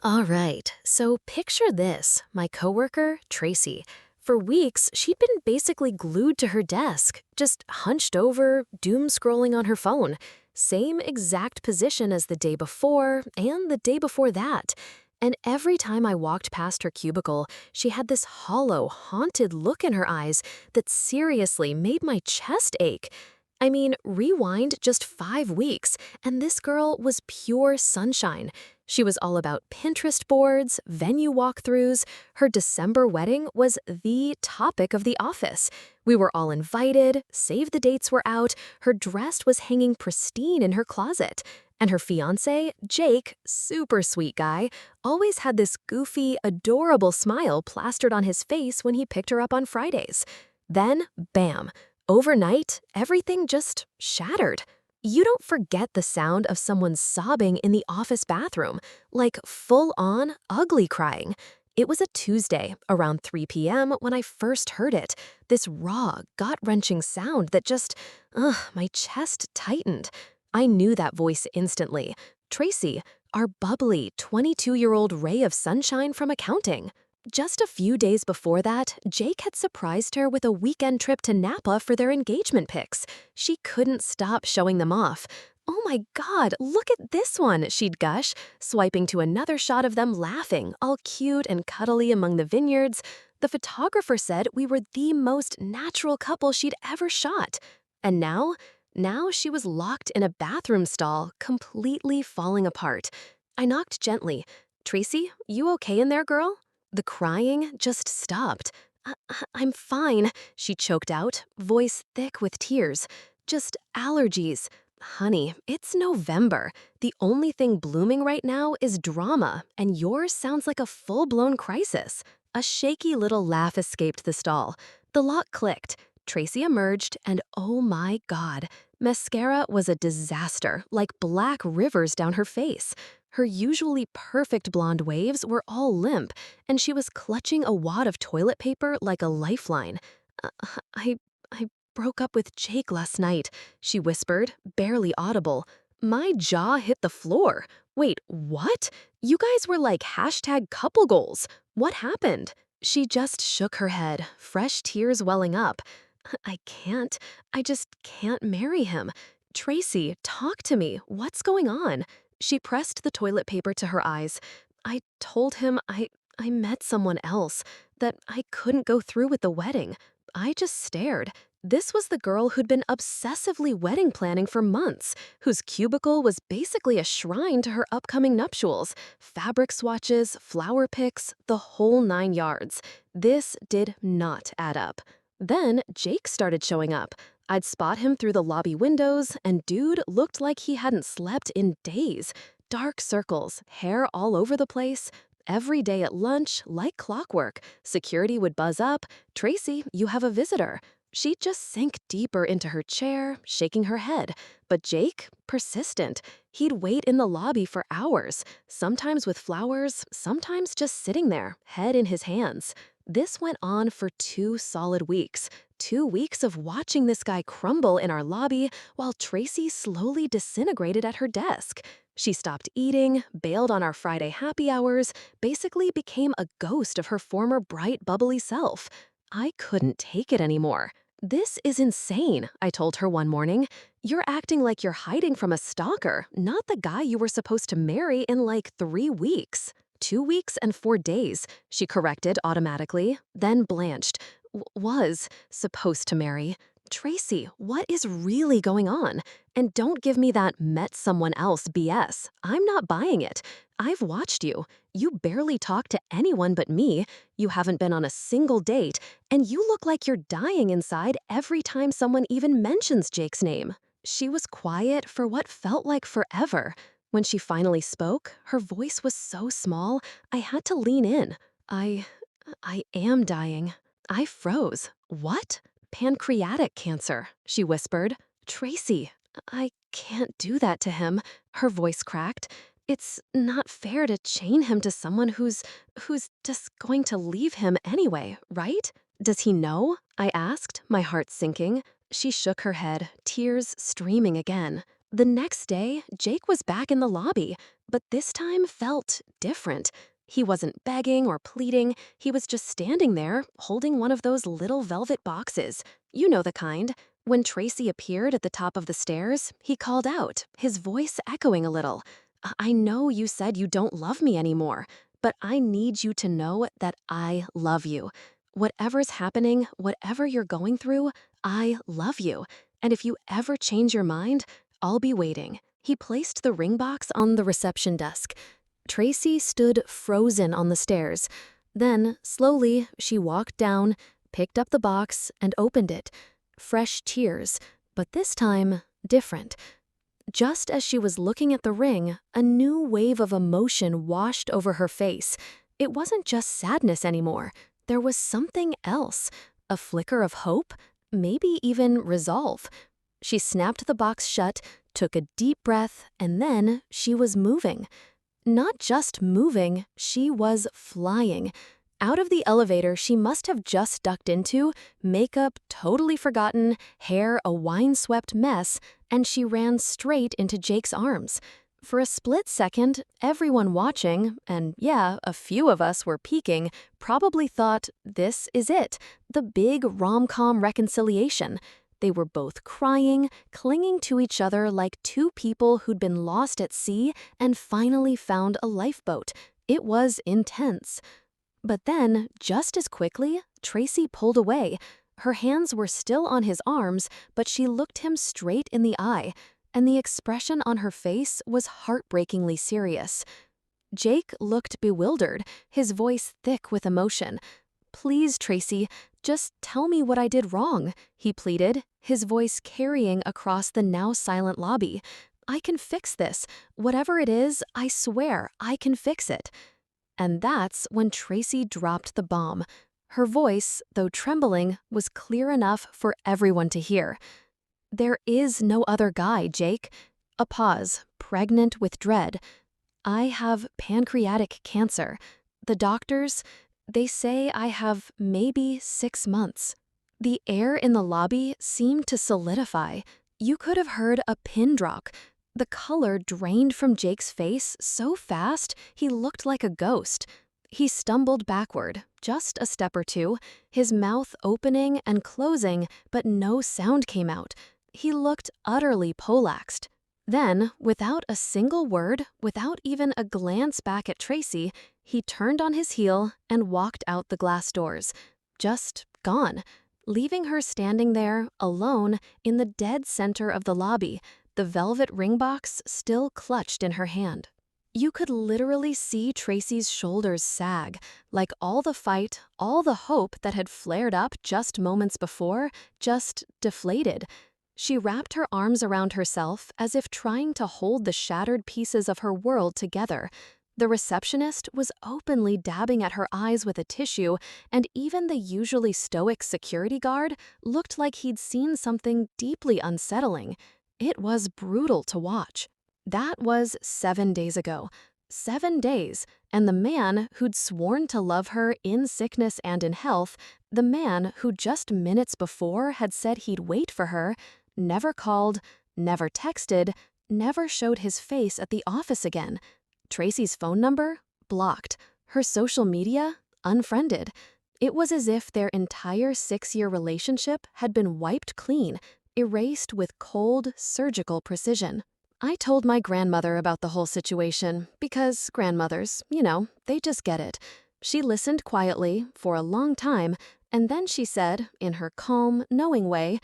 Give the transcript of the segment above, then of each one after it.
All right, so picture this. My coworker, Tracy. For weeks, she'd been basically glued to her desk, just hunched over, doom scrolling on her phone. Same exact position as the day before and the day before that. And every time I walked past her cubicle, she had this hollow, haunted look in her eyes that seriously made my chest ache. I mean, rewind just 5 weeks, and this girl was pure sunshine. She was all about Pinterest boards, venue walkthroughs. Her December wedding was the topic of the office. We were all invited, save the dates were out, her dress was hanging pristine in her closet. And her fiancé, Jake, super sweet guy, always had this goofy, adorable smile plastered on his face when he picked her up on Fridays. Then, bam, overnight, everything just shattered. You don't forget the sound of someone sobbing in the office bathroom, like full-on ugly crying. It was a Tuesday, around 3 p.m., when I first heard it. This raw, gut-wrenching sound that just, my chest tightened. I knew that voice instantly. Tracy, our bubbly 22-year-old ray of sunshine from accounting. Just a few days before that, Jake had surprised her with a weekend trip to Napa for their engagement pics. She couldn't stop showing them off. "Oh my God, look at this one," she'd gush, swiping to another shot of them laughing, all cute and cuddly among the vineyards. The photographer said we were the most natural couple she'd ever shot. And now she was locked in a bathroom stall, completely falling apart. I knocked gently. "Tracy, you okay in there, girl?" The crying just stopped. I'm fine," she choked out, voice thick with tears. "Just allergies. Honey, it's November. The only thing blooming right now is drama, and yours sounds like a full-blown crisis." A shaky little laugh escaped the stall. The lock clicked. Tracy emerged, and oh my God, mascara was a disaster, like black rivers down her face. Her usually perfect blonde waves were all limp, and she was clutching a wad of toilet paper like a lifeline. "Uh, I broke up with Jake last night," she whispered, barely audible. My jaw hit the floor. "Wait, what? You guys were like hashtag couple goals. What happened?" She just shook her head, fresh tears welling up. I just can't marry him. Tracy, talk to me. What's going on?" She pressed the toilet paper to her eyes. "I told him I met someone else, that I couldn't go through with the wedding." I just stared. This was the girl who'd been obsessively wedding planning for months, whose cubicle was basically a shrine to her upcoming nuptials. Fabric swatches, flower picks, the whole 9 yards. This did not add up. Then Jake started showing up. I'd spot him through the lobby windows, and dude looked like he hadn't slept in days. Dark circles, hair all over the place. Every day at lunch, like clockwork, security would buzz up, "Tracy, you have a visitor." She'd just sink deeper into her chair, shaking her head. But Jake, persistent. He'd wait in the lobby for hours, sometimes with flowers, sometimes just sitting there, head in his hands. This went on for 2 solid weeks. 2 weeks of watching this guy crumble in our lobby while Tracy slowly disintegrated at her desk. She stopped eating, bailed on our Friday happy hours, basically became a ghost of her former bright, bubbly self. I couldn't take it anymore. "This is insane," I told her one morning. "You're acting like you're hiding from a stalker, not the guy you were supposed to marry in like 3 weeks." 2 weeks and 4 days, she corrected automatically, then blanched. Was supposed to marry." Tracy, what is really going on? And don't give me that met someone else BS. I'm not buying it. I've watched you. You barely talk to anyone but me. You haven't been on a single date, and you look like you're dying inside every time someone even mentions Jake's name. She was quiet for what felt like forever. When she finally spoke, her voice was so small, I had to lean in. I am dying." I froze. "What?" "Pancreatic cancer," she whispered. "Tracy, I can't do that to him." Her voice cracked. "It's not fair to chain him to someone who's just going to leave him anyway, right?" "Does he know?" I asked, my heart sinking. She shook her head, tears streaming again. The next day, Jake was back in the lobby. But this time felt different. He wasn't begging or pleading, he was just standing there, holding one of those little velvet boxes. You know the kind. When Tracy appeared at the top of the stairs, he called out, his voice echoing a little. I know you said you don't love me anymore, but I need you to know that I love you. Whatever's happening, whatever you're going through, I love you. And if you ever change your mind, I'll be waiting." He placed the ring box on the reception desk. Tracy stood frozen on the stairs. Then, slowly, she walked down, picked up the box, and opened it. Fresh tears, but this time, different. Just as she was looking at the ring, a new wave of emotion washed over her face. It wasn't just sadness anymore. There was something else. A flicker of hope, maybe even resolve. She snapped the box shut, took a deep breath, and then she was moving. Not just moving, she was flying. Out of the elevator she must have just ducked into, makeup totally forgotten, hair a wine-swept mess, and she ran straight into Jake's arms. For a split second, everyone watching, and yeah, a few of us were peeking, probably thought, this is it, the big rom-com reconciliation. They were both crying, clinging to each other like two people who'd been lost at sea and finally found a lifeboat. It was intense. But then, just as quickly, Tracy pulled away. Her hands were still on his arms, but she looked him straight in the eye, and the expression on her face was heartbreakingly serious. Jake looked bewildered, his voice thick with emotion. "Please, Tracy, just tell me what I did wrong," he pleaded, his voice carrying across the now silent lobby. "I can fix this. Whatever it is, I swear, I can fix it." And that's when Tracy dropped the bomb. Her voice, though trembling, was clear enough for everyone to hear. "There is no other guy, Jake." A pause, pregnant with dread. "I have pancreatic cancer. The doctors, they say I have maybe 6 months." The air in the lobby seemed to solidify. You could have heard a pin drop. The color drained from Jake's face so fast he looked like a ghost. He stumbled backward, just a step or two, his mouth opening and closing, but no sound came out. He looked utterly poleaxed. Then, without a single word, without even a glance back at Tracy, he turned on his heel and walked out the glass doors. Just gone, leaving her standing there, alone, in the dead center of the lobby, the velvet ring box still clutched in her hand. You could literally see Tracy's shoulders sag, like all the fight, all the hope that had flared up just moments before, just deflated. She wrapped her arms around herself as if trying to hold the shattered pieces of her world together. The receptionist was openly dabbing at her eyes with a tissue, and even the usually stoic security guard looked like he'd seen something deeply unsettling. It was brutal to watch. That was 7 days ago. 7 days, and the man who'd sworn to love her in sickness and in health, the man who just minutes before had said he'd wait for her, never called, never texted, never showed his face at the office again. Tracy's phone number? Blocked. Her social media? Unfriended. It was as if their entire 6-year relationship had been wiped clean, erased with cold, surgical precision. I told my grandmother about the whole situation because grandmothers, they just get it. She listened quietly for a long time, and then she said, in her calm, knowing way,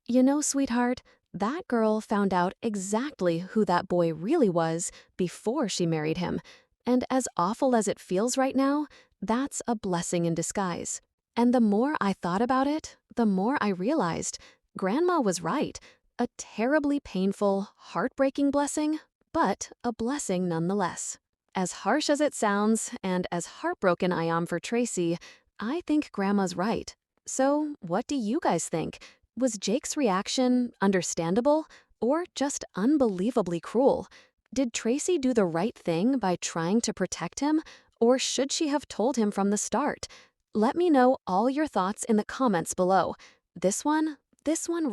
"You know, sweetheart, that girl found out exactly who that boy really was before she married him. And as awful as it feels right now, that's a blessing in disguise." And the more I thought about it, the more I realized Grandma was right. A terribly painful, heartbreaking blessing, but a blessing nonetheless. As harsh as it sounds, and as heartbroken I am for Tracy, I think Grandma's right. So, what do you guys think? Was Jake's reaction understandable, or just unbelievably cruel? Did Tracy do the right thing by trying to protect him, or should she have told him from the start? Let me know all your thoughts in the comments below. This one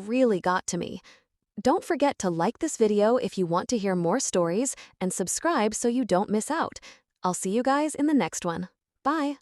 really got to me. Don't forget to like this video if you want to hear more stories and subscribe so you don't miss out. I'll see you guys in the next one. Bye!